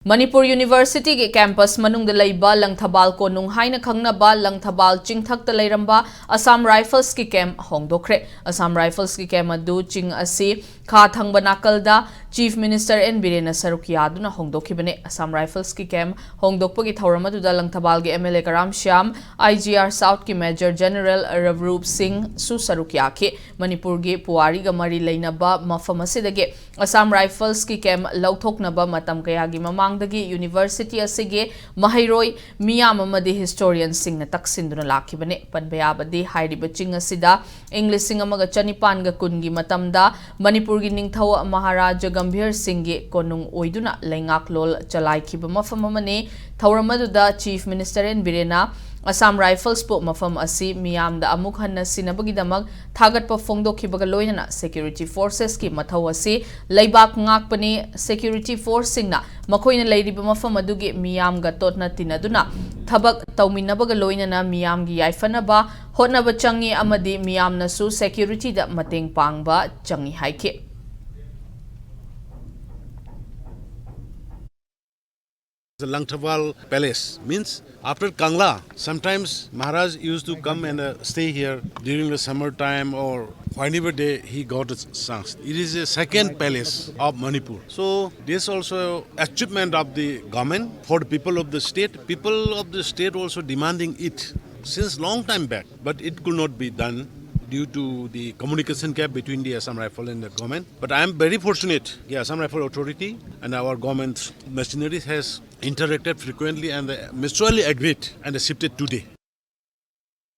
Manipur University ke campus manungda leiba Langthabal konung haina khangnaba Langthabal chingthakta leiramba Assam Rifles ki camp hongdokre. Assam Rifles ki camp adu ching asi kha thangba nakalda Chief Minister N Birena Sarukiyaduna hongdokhibane. Assam Rifles ki camp hongdokpa ki thawramaduda Langthabal ge MLA Karam Shyam, IGR South ki Major General Ravroop Singh su Sarukiyakhe. Manipur ge puwari ga mari leinaba mafam asidage Assam Rifles ki camp lauthoknaba matam kayagi mamangdagi University asige mahairoi miyam amadi historian singna taksinduna lakhibane. Panbayabadi hairiba ching asida English sing amaga chanipan ga kungi matamda Manipur gi ningthau Maharaja Gambhir Singh gi konung oiduna lengak lol chalai khiba mafam amane. Thawramaduda Chief Minister N Birena Assam Rifles po mafam asi miyam da amuk hanna sinabagidamak thagat pa fongdokhibaga loinana security forces ki mathau asi leibak ngakpani security force singna makoina leiriba mafam adugi miyam ga totna tinaduna thabak tawminabaga loinana miyam gi yaifanaba hotnaba changi amadi miyamna su security da mateng pangba changi haike. The Langthabal Palace means after Kangla, sometimes Maharaj used to come and stay here during the summer time or whenever he got a chance. It is a second palace of Manipur. So this also achievement of the government for the people of the state. People of the state also demanding it since long time back, but it could not be done due to the communication gap between the Assam Rifle and the government. But I am very fortunate. The Assam Rifle Authority and our government machinery has interacted frequently and mutually agreed and shifted today.